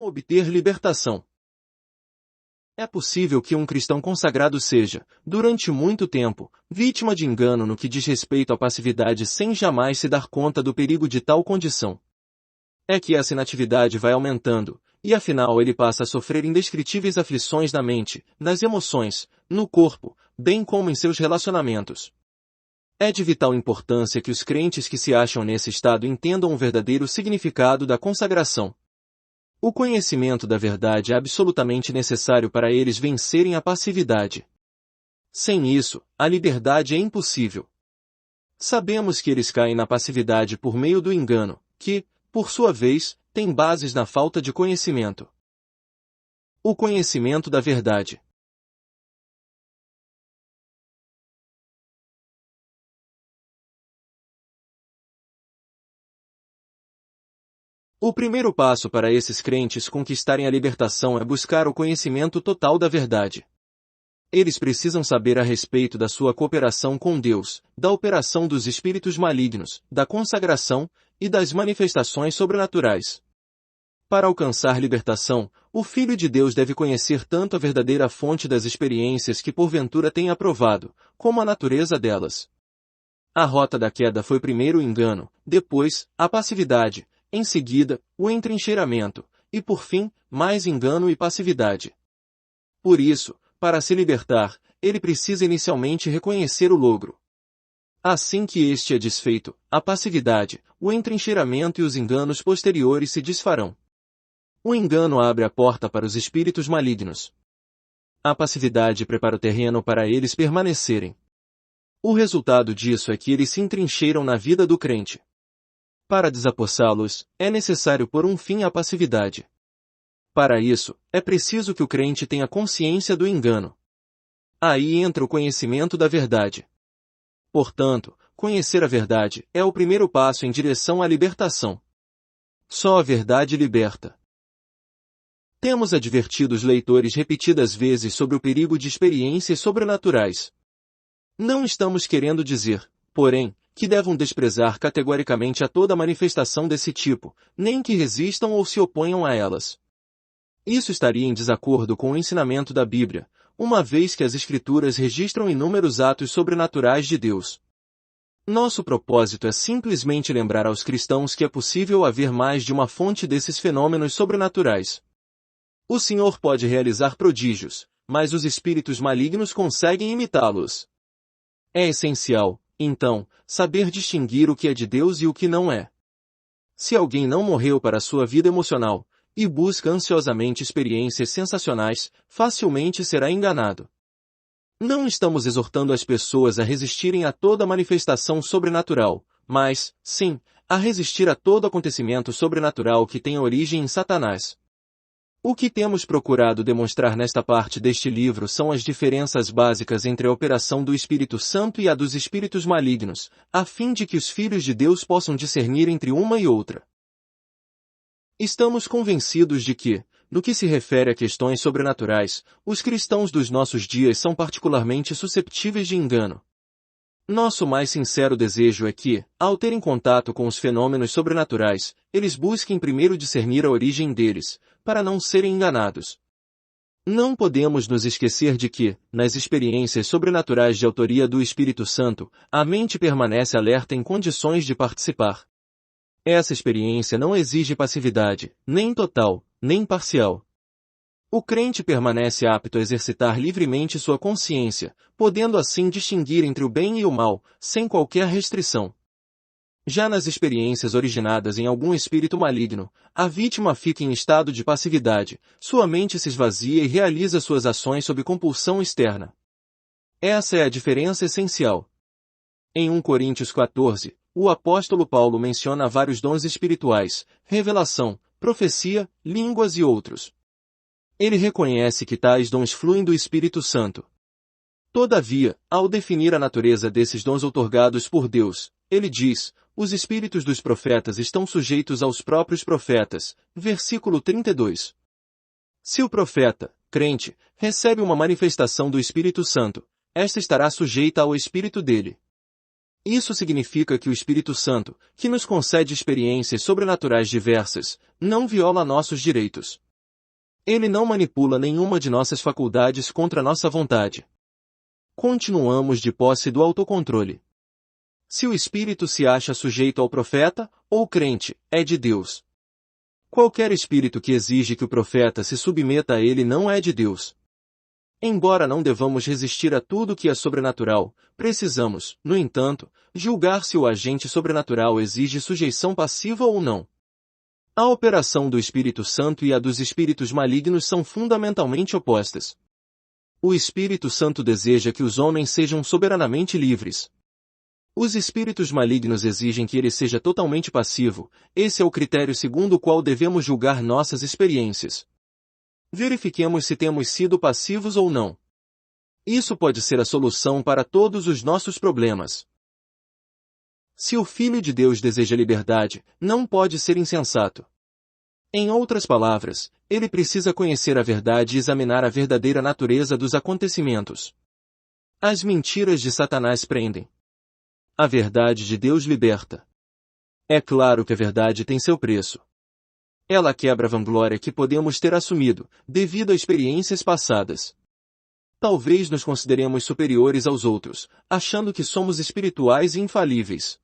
Obter libertação. É possível que um cristão consagrado seja, durante muito tempo, vítima de engano no que diz respeito à passividade sem jamais se dar conta do perigo de tal condição. É que essa inatividade vai aumentando, e afinal ele passa a sofrer indescritíveis aflições na mente, nas emoções, no corpo, bem como em seus relacionamentos. É de vital importância que os crentes que se acham nesse estado entendam o verdadeiro significado da consagração. O conhecimento da verdade é absolutamente necessário para eles vencerem a passividade. Sem isso, a liberdade é impossível. Sabemos que eles caem na passividade por meio do engano, que, por sua vez, tem bases na falta de conhecimento. O conhecimento da verdade. O primeiro passo para esses crentes conquistarem a libertação é buscar o conhecimento total da verdade. Eles precisam saber a respeito da sua cooperação com Deus, da operação dos espíritos malignos, da consagração e das manifestações sobrenaturais. Para alcançar libertação, o Filho de Deus deve conhecer tanto a verdadeira fonte das experiências que porventura tem aprovado, como a natureza delas. A rota da queda foi primeiro o engano, depois, a passividade, em seguida, o entrincheiramento, e por fim, mais engano e passividade. Por isso, para se libertar, ele precisa inicialmente reconhecer o logro. Assim que este é desfeito, a passividade, o entrincheiramento e os enganos posteriores se desfarão. O engano abre a porta para os espíritos malignos. A passividade prepara o terreno para eles permanecerem. O resultado disso é que eles se entrincheiram na vida do crente. Para desapossá-los, é necessário pôr um fim à passividade. Para isso, é preciso que o crente tenha consciência do engano. Aí entra o conhecimento da verdade. Portanto, conhecer a verdade é o primeiro passo em direção à libertação. Só a verdade liberta. Temos advertido os leitores repetidas vezes sobre o perigo de experiências sobrenaturais. Não estamos querendo dizer, porém, que devam desprezar categoricamente a toda manifestação desse tipo, nem que resistam ou se oponham a elas. Isso estaria em desacordo com o ensinamento da Bíblia, uma vez que as Escrituras registram inúmeros atos sobrenaturais de Deus. Nosso propósito é simplesmente lembrar aos cristãos que é possível haver mais de uma fonte desses fenômenos sobrenaturais. O Senhor pode realizar prodígios, mas os espíritos malignos conseguem imitá-los. É essencial, então, saber distinguir o que é de Deus e o que não é. Se alguém não morreu para a sua vida emocional, e busca ansiosamente experiências sensacionais, facilmente será enganado. Não estamos exortando as pessoas a resistirem a toda manifestação sobrenatural, mas, sim, a resistir a todo acontecimento sobrenatural que tenha origem em Satanás. O que temos procurado demonstrar nesta parte deste livro são as diferenças básicas entre a operação do Espírito Santo e a dos espíritos malignos, a fim de que os filhos de Deus possam discernir entre uma e outra. Estamos convencidos de que, no que se refere a questões sobrenaturais, os cristãos dos nossos dias são particularmente susceptíveis de engano. Nosso mais sincero desejo é que, ao terem contato com os fenômenos sobrenaturais, eles busquem primeiro discernir a origem deles, para não serem enganados. Não podemos nos esquecer de que, nas experiências sobrenaturais de autoria do Espírito Santo, a mente permanece alerta em condições de participar. Essa experiência não exige passividade, nem total, nem parcial. O crente permanece apto a exercitar livremente sua consciência, podendo assim distinguir entre o bem e o mal, sem qualquer restrição. Já nas experiências originadas em algum espírito maligno, a vítima fica em estado de passividade, sua mente se esvazia e realiza suas ações sob compulsão externa. Essa é a diferença essencial. Em 1 Coríntios 14, o apóstolo Paulo menciona vários dons espirituais, revelação, profecia, línguas e outros. Ele reconhece que tais dons fluem do Espírito Santo. Todavia, ao definir a natureza desses dons outorgados por Deus, ele diz: os espíritos dos profetas estão sujeitos aos próprios profetas. Versículo 32. Se o profeta, crente, recebe uma manifestação do Espírito Santo, esta estará sujeita ao espírito dele. Isso significa que o Espírito Santo, que nos concede experiências sobrenaturais diversas, não viola nossos direitos. Ele não manipula nenhuma de nossas faculdades contra nossa vontade. Continuamos de posse do autocontrole. Se o espírito se acha sujeito ao profeta, ou crente, é de Deus. Qualquer espírito que exige que o profeta se submeta a ele não é de Deus. Embora não devamos resistir a tudo que é sobrenatural, precisamos, no entanto, julgar se o agente sobrenatural exige sujeição passiva ou não. A operação do Espírito Santo e a dos espíritos malignos são fundamentalmente opostas. O Espírito Santo deseja que os homens sejam soberanamente livres. Os espíritos malignos exigem que ele seja totalmente passivo. Esse é o critério segundo o qual devemos julgar nossas experiências. Verifiquemos se temos sido passivos ou não. Isso pode ser a solução para todos os nossos problemas. Se o Filho de Deus deseja liberdade, não pode ser insensato. Em outras palavras, ele precisa conhecer a verdade e examinar a verdadeira natureza dos acontecimentos. As mentiras de Satanás prendem. A verdade de Deus liberta. É claro que a verdade tem seu preço. Ela quebra a vanglória que podemos ter assumido, devido a experiências passadas. Talvez nos consideremos superiores aos outros, achando que somos espirituais e infalíveis.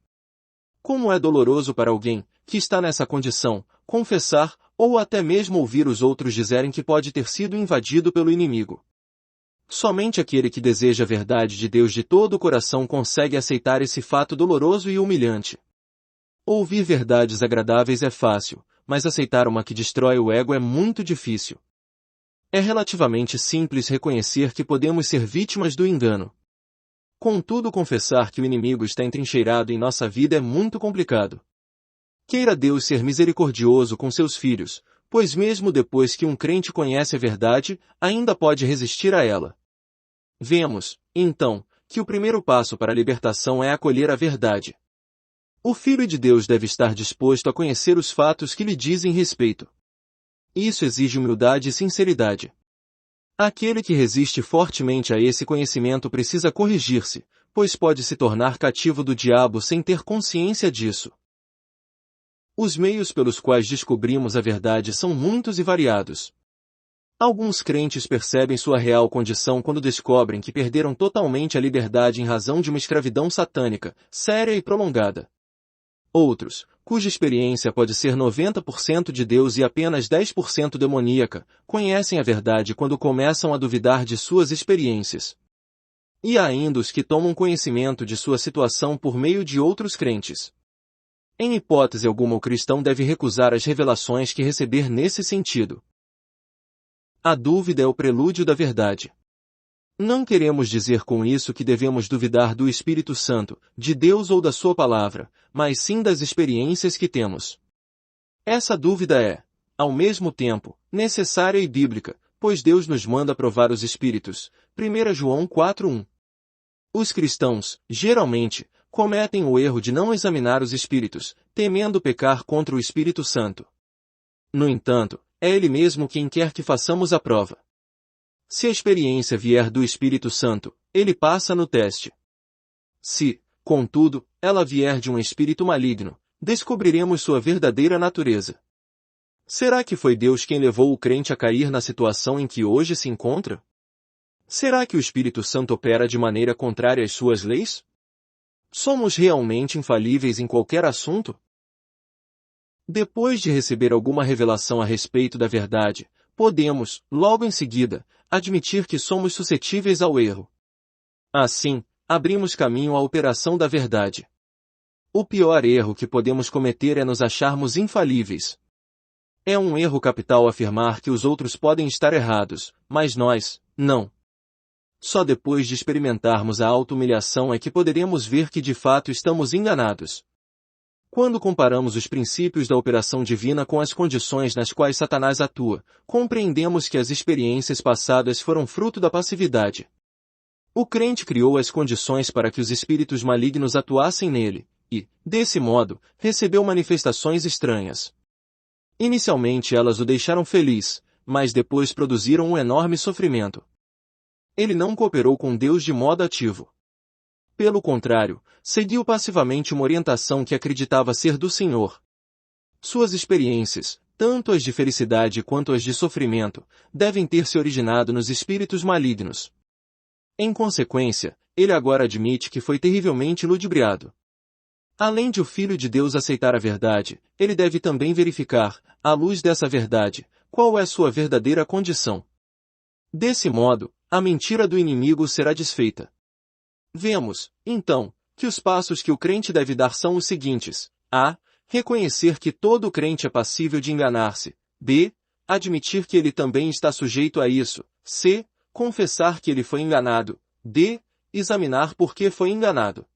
Como é doloroso para alguém, que está nessa condição, confessar, ou até mesmo ouvir os outros dizerem que pode ter sido invadido pelo inimigo. Somente aquele que deseja a verdade de Deus de todo o coração consegue aceitar esse fato doloroso e humilhante. Ouvir verdades agradáveis é fácil, mas aceitar uma que destrói o ego é muito difícil. É relativamente simples reconhecer que podemos ser vítimas do engano. Contudo, confessar que o inimigo está entrincheirado em nossa vida é muito complicado. Queira Deus ser misericordioso com seus filhos, pois mesmo depois que um crente conhece a verdade, ainda pode resistir a ela. Vemos, então, que o primeiro passo para a libertação é acolher a verdade. O Filho de Deus deve estar disposto a conhecer os fatos que lhe dizem respeito. Isso exige humildade e sinceridade. Aquele que resiste fortemente a esse conhecimento precisa corrigir-se, pois pode se tornar cativo do diabo sem ter consciência disso. Os meios pelos quais descobrimos a verdade são muitos e variados. Alguns crentes percebem sua real condição quando descobrem que perderam totalmente a liberdade em razão de uma escravidão satânica, séria e prolongada. Outros, cuja experiência pode ser 90% de Deus e apenas 10% demoníaca, conhecem a verdade quando começam a duvidar de suas experiências. E há ainda os que tomam conhecimento de sua situação por meio de outros crentes. Em hipótese alguma, o cristão deve recusar as revelações que receber nesse sentido. A dúvida é o prelúdio da verdade. Não queremos dizer com isso que devemos duvidar do Espírito Santo, de Deus ou da sua palavra, mas sim das experiências que temos. Essa dúvida é, ao mesmo tempo, necessária e bíblica, pois Deus nos manda provar os Espíritos. 1 João 4:1. Os cristãos, geralmente, cometem o erro de não examinar os Espíritos, temendo pecar contra o Espírito Santo. No entanto, é Ele mesmo quem quer que façamos a prova. Se a experiência vier do Espírito Santo, ele passa no teste. Se, contudo, ela vier de um espírito maligno, descobriremos sua verdadeira natureza. Será que foi Deus quem levou o crente a cair na situação em que hoje se encontra? Será que o Espírito Santo opera de maneira contrária às suas leis? Somos realmente infalíveis em qualquer assunto? Depois de receber alguma revelação a respeito da verdade, podemos, logo em seguida, admitir que somos suscetíveis ao erro. Assim, abrimos caminho à operação da verdade. O pior erro que podemos cometer é nos acharmos infalíveis. É um erro capital afirmar que os outros podem estar errados, mas nós, não. Só depois de experimentarmos a auto-humilhação é que poderemos ver que de fato estamos enganados. Quando comparamos os princípios da operação divina com as condições nas quais Satanás atua, compreendemos que as experiências passadas foram fruto da passividade. O crente criou as condições para que os espíritos malignos atuassem nele, e, desse modo, recebeu manifestações estranhas. Inicialmente elas o deixaram feliz, mas depois produziram um enorme sofrimento. Ele não cooperou com Deus de modo ativo. Pelo contrário, seguiu passivamente uma orientação que acreditava ser do Senhor. Suas experiências, tanto as de felicidade quanto as de sofrimento, devem ter se originado nos espíritos malignos. Em consequência, ele agora admite que foi terrivelmente ludibriado. Além de o Filho de Deus aceitar a verdade, ele deve também verificar, à luz dessa verdade, qual é sua verdadeira condição. Desse modo, a mentira do inimigo será desfeita. Vemos, então, que os passos que o crente deve dar são os seguintes: a. Reconhecer que todo crente é passível de enganar-se. b. Admitir que ele também está sujeito a isso. c. Confessar que ele foi enganado. d. Examinar por que foi enganado.